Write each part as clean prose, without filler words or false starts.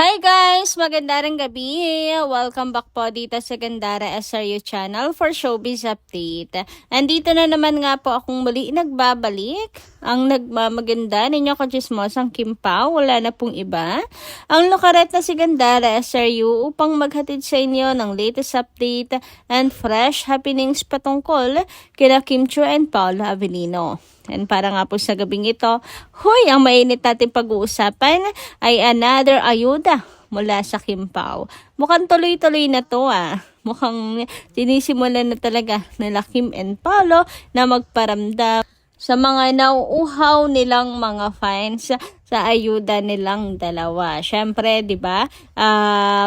Hi guys! Magandang gabi! Welcome back po dito sa Gandara SRU channel for Showbiz Update. Andito na naman nga po akong muli nagbabalik. Ang nagmamaganda ninyo kachismosang Kim Pao, wala na pong iba. Ang lukaret na si Gandara SRU upang maghatid sa inyo ng latest update and fresh happenings patungkol kina Kim Chiu and Paolo Avellino. And para nga po sa gabing ito, ang mainit natin pag-uusapan ay another ayuda mula sa Kim Pao. Mukhang tuloy-tuloy na to Mukhang sinisimulan na talaga nila Kim and Paolo na magparamdam sa mga nauuhaw nilang mga fans sa ayuda nilang dalawa. Syempre, 'di ba?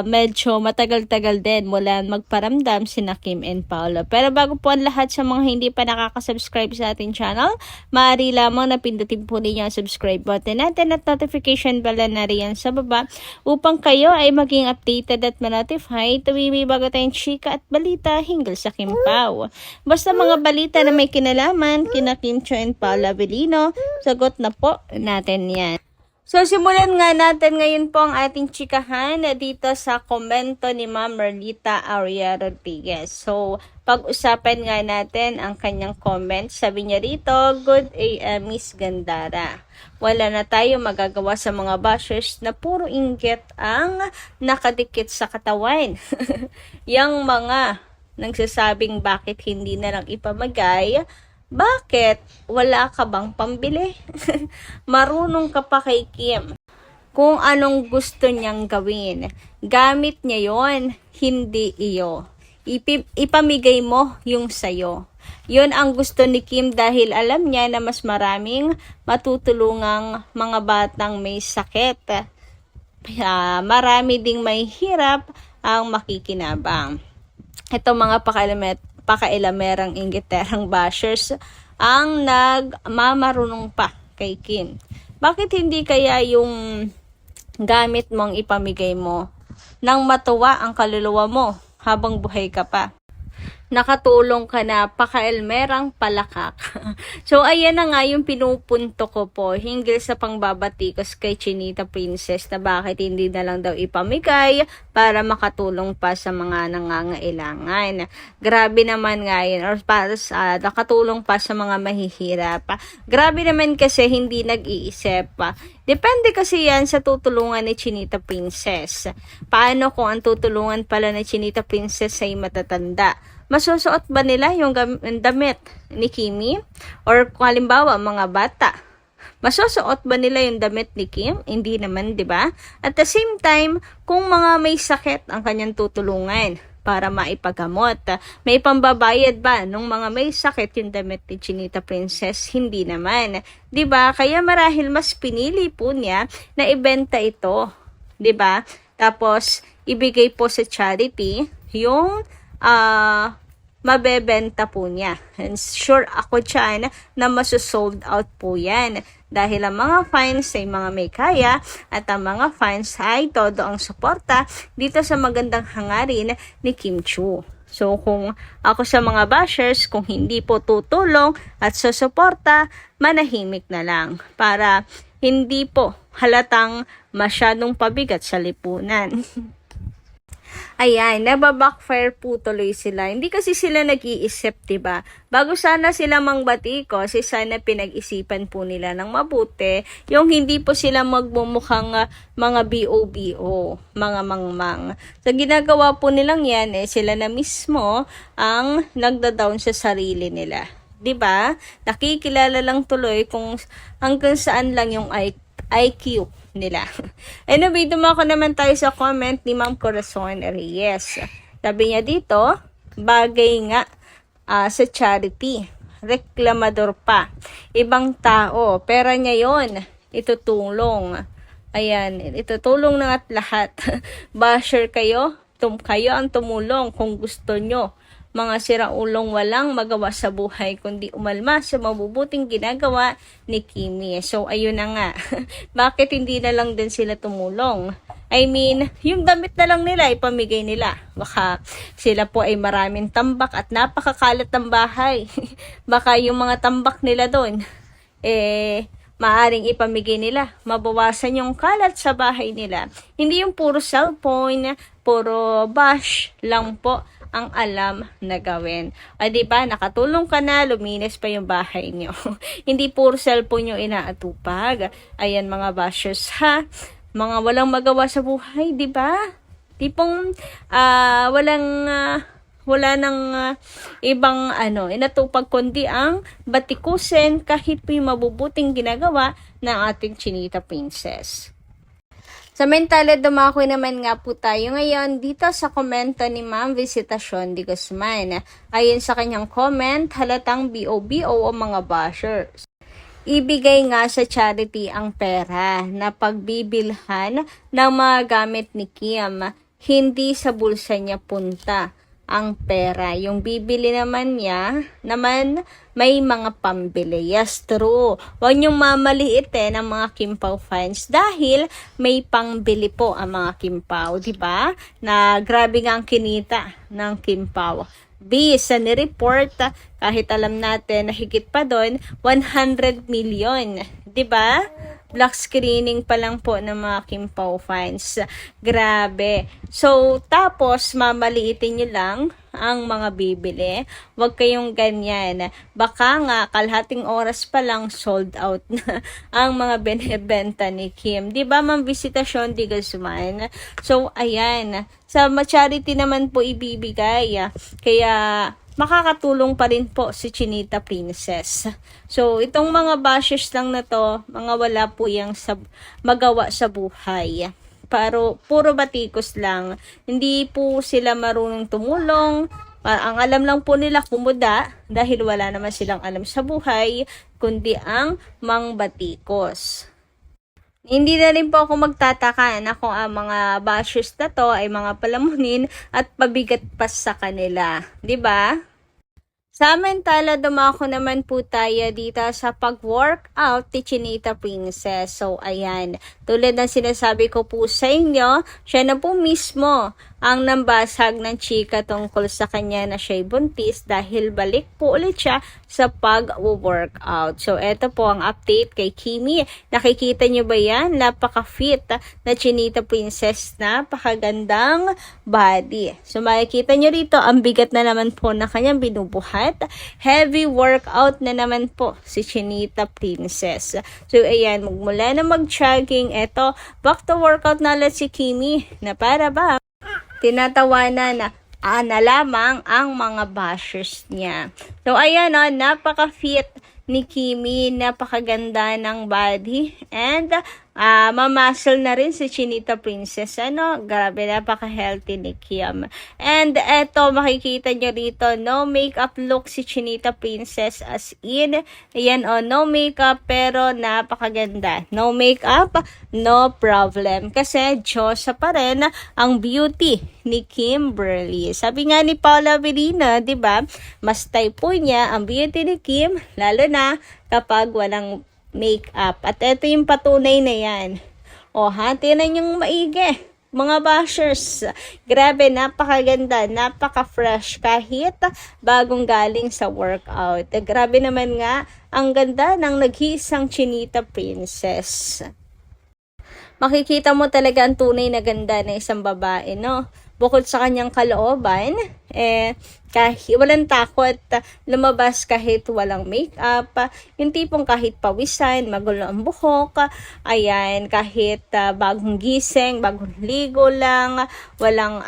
Medyo matagal-tagal din mula magparamdam sina Kim and Paolo. Pero bago po ang lahat sa mga hindi pa nakaka-subscribe sa ating channel, maaari lamang na pindutin po ninyo ang subscribe button natin at notification bell na riyan sa baba upang kayo ay maging updated at ma-notify tuwing may bago tayong chika at balita hinggil sa Kim Pao. Basta mga balita na may kinalaman kina Kim Chiu and Paolo Avellino, sagot na po natin yan. So, simulan nga natin ngayon po ang ating chikahan dito sa komento ni Ma'am Merlita Aurea Rodriguez. So, pag-usapan nga natin ang kanyang comment. Sabi niya rito, "Good AM Miss Gandara. Wala na tayo magagawa sa mga bashers na puro inggit ang nakadikit sa katawan." Yang mga nagsasabing bakit hindi na lang ipamagay, bakit? Wala ka bang pambili? Marunong ka pa kay Kim. Kung anong gusto niyang gawin, gamit niya yon, hindi iyo. Ipamigay mo yung sayo. Yun ang gusto ni Kim dahil alam niya na mas maraming matutulungang mga batang may sakit. Marami ding may hirap ang makikinabang. Ito mga pakailamerang inggiterang bashers ang nagmamarunong pa kay Kim. Bakit hindi kaya yung gamit mong ipamigay mo nang matuwa ang kaluluwa mo habang buhay ka pa? Nakatulong ka na, pakaelmerang palakak. So, ayan na nga yung pinupunto ko po hinggil sa pangbabatikos kay Chinita Princess na bakit hindi na lang daw ipamigay para makatulong pa sa mga nangangailangan. Grabe naman nga yun, or para sa nakatulong pa sa mga mahihirap. Grabe naman kasi hindi nag-iisip. Depende kasi yan sa tutulungan ni Chinita Princess. Paano kung ang tutulungan pala ni Chinita Princess ay matatanda? Masusuot ba nila yung damit ni Kimi? Or kung halimbawa mga bata, masusuot ba nila yung damit ni Kim? Hindi naman, di ba? At the same time, kung mga may sakit ang kanyang tutulungan para maipagamot, may pambabayad ba nung mga may sakit yung damit ni Chinita Princess? Hindi naman. Di ba? Kaya marahil mas pinili po niya na ibenta ito. Di ba? Tapos, ibigay po sa charity yung mabebenta po niya. And sure ako dyan na masosold out po yan. Dahil ang mga fans ay mga may kaya at ang mga fans ay todo ang suporta dito sa magandang hangarin ni Kim Chiu. So kung ako sa mga bashers, kung hindi po tutulong at susuporta, manahimik na lang para hindi po halatang masyadong pabigat sa lipunan. Ayan, nababackfire po tuloy sila. Hindi kasi sila nag-iisip, diba? Bago sana sila mangbatikos, sana pinag-isipan po nila ng mabuti, yung hindi po sila magmumukhang mga BOBO, mga mangmang. Sa ginagawa po nilang yan, sila na mismo ang nagda-down sa sarili nila. Diba? Nakikilala lang tuloy kung hanggang saan lang yung IQ nila. Anyway, dumako naman tayo sa comment ni Ma'am Corazon Reyes. Sabi niya dito, bagay nga sa charity. Reklamador pa. Ibang tao. Pera niya yon. Itutulong. Ayan, itutulong na at lahat. Basher kayo. Kayo ang tumulong kung gusto nyo. Mga siraulong walang magawa sa buhay kundi umalma sa mabubuting ginagawa ni Kimi. So, ayun na nga. Bakit hindi na lang din sila tumulong? I mean, yung damit na lang nila, ipamigay nila. Baka sila po ay maraming tambak at napakakalat ng bahay. Baka yung mga tambak nila doon, maaring ipamigay nila. Mabawasan yung kalat sa bahay nila. Hindi yung puro cellphone, puro bash lang po ang alam na gawin. O diba, nakatulong ka na, luminis pa yung bahay nyo. Hindi puro cellphone yung inaatupag. Ayan mga bashers ha. Mga walang magawa sa buhay, diba? Tipong wala nang ibang inatupag kundi ang batikusin kahit po yung mabubuting ginagawa ng ating Chinita Princess. Samantala, dumako naman nga po tayo ngayon dito sa komento ni Ma'am Visitacion de Guzman. Ayon sa kanyang comment, halatang BOBO o mga bashers. Ibigay nga sa charity ang pera na pagbibilhan ng mga gamit ni Kim. Hindi sa bulsa niya punta ang pera. Yung bibili naman niya, may mga pambili. Yes, true. Huwag niyong mamaliit ng mga Kimpaw fans dahil may pangbili po ang mga Kimpaw. Diba? Na grabe nga ang kinita ng Kimpaw. Sa ni-report, kahit alam natin na higit pa doon, 100 million. Diba? Black screening pa lang po ng mga Kimpaw fans. Grabe. So, tapos, mamaliitin nyo lang ang mga bibili. Huwag kayong ganyan. Baka nga, kalahating oras pa lang sold out na ang mga benebenta ni Kim. Diba, Ma'am Visitacion de Guzman? So, ayan. Sa charity naman po ibibigay. Kaya, makakatulong pa rin po si Chinita Princess. So, itong mga bashers lang na to, mga wala po yung magawa sa buhay. Puro batikos lang. Hindi po sila marunong tumulong. Ang alam lang po nila kumuda dahil wala naman silang alam sa buhay, kundi ang mangbatikos. Hindi na rin po ako magtataka na kung ang mga bashers na to ay mga palamunin at pabigat pa sa kanila. 'Di ba? Samantala, dumako naman po tayo dito sa pag-workout ni Chinita Princess. So, ayan. Tulad ng sinasabi ko po sa inyo, siya na po mismo ang nambasag ng chika tungkol sa kanya na siya'y buntis dahil balik po ulit siya sa pag-workout. So, eto po ang update kay Kimi. Nakikita nyo ba yan? Napaka-fit na Chinita Princess. Napakagandang body. So, makikita nyo rito, ang bigat na naman po na kanyang binubuhat. Heavy workout na naman po si Chinita Princess. So, ayan, magmula na mag-jogging, eto, back to workout na ulit si Kimi na para ba tinatawanan na lamang ang mga bashers niya. So, ayan napaka-fit ni Kimi, napakaganda ng body, and mamuscle na rin si Chinita Princess. Grabe, napaka-healthy ni Kim. And eto, makikita nyo rito, no makeup look si Chinita Princess, as in, ayan no makeup, pero napakaganda. No makeup, no problem. Kasi Diyosa pa rin ang beauty ni Kimberly. Sabi nga ni Paula Avelino, diba, mas type po niya ang beauty ni Kim, lalo na kapag walang makeup. At ito yung patunay na yan. Tinan yung maigi. Mga bashers, grabe, napakaganda, napaka-fresh kahit bagong galing sa workout. Grabe naman nga, ang ganda ng nag-iisang Chinita Princess. Makikita mo talaga ang tunay na ganda ng isang babae, no? Bukod sa kanyang kalooban, kahit walang takot lumabas kahit walang makeup, yung tipong kahit pawisan, magulo ang buhok, ayan, kahit bagong gising, bagong ligo lang, walang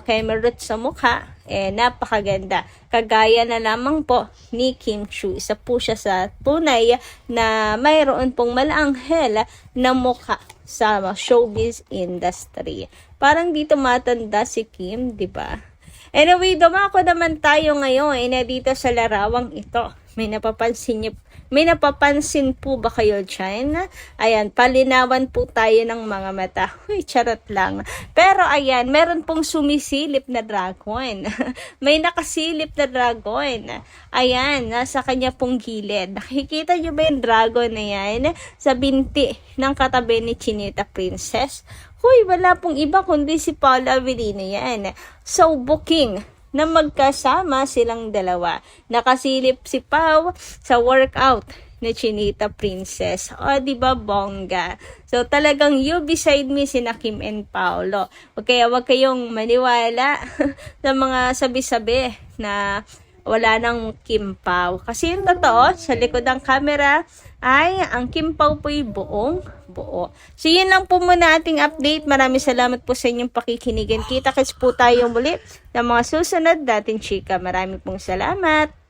kemerut sa mukha, napakaganda. Kagaya na lamang po ni Kim Chiu. Isa po siya sa tunay na mayroon pong malaanghel na mukha sa showbiz industry. Parang dito matanda si Kim, di ba? Anyway, dumako naman tayo ngayon dito sa larawang ito. May napapansin po ba kayo dyan? Ayan, palinawan po tayo ng mga mata. Uy, charot lang. Pero ayan, meron pong sumisilip na dragon. May nakasilip na dragon. Ayan, nasa kanya pong gilid. Nakikita nyo ba yung dragon na yan? Sa binti ng katabi ni Chinita Princess. Huy, wala pong iba kundi si Paula Avelino yan. So, booking na magkasama silang dalawa. Nakasilip si Pau sa workout ni Chinita Princess. O, di ba bongga? So, talagang you beside me sina Kim and Paolo. Okay, wag kayong maniwala sa mga sabi-sabi na wala nang Kim Pao. Kasi yung totoo, sa likod ng camera ay ang Kim Pao po'y buong buo. So, yun lang po muna ating update. Maraming salamat po sa inyong pakikinigan. Kita-kits po tayo muli sa mga susunod dating chika. Maraming pong salamat.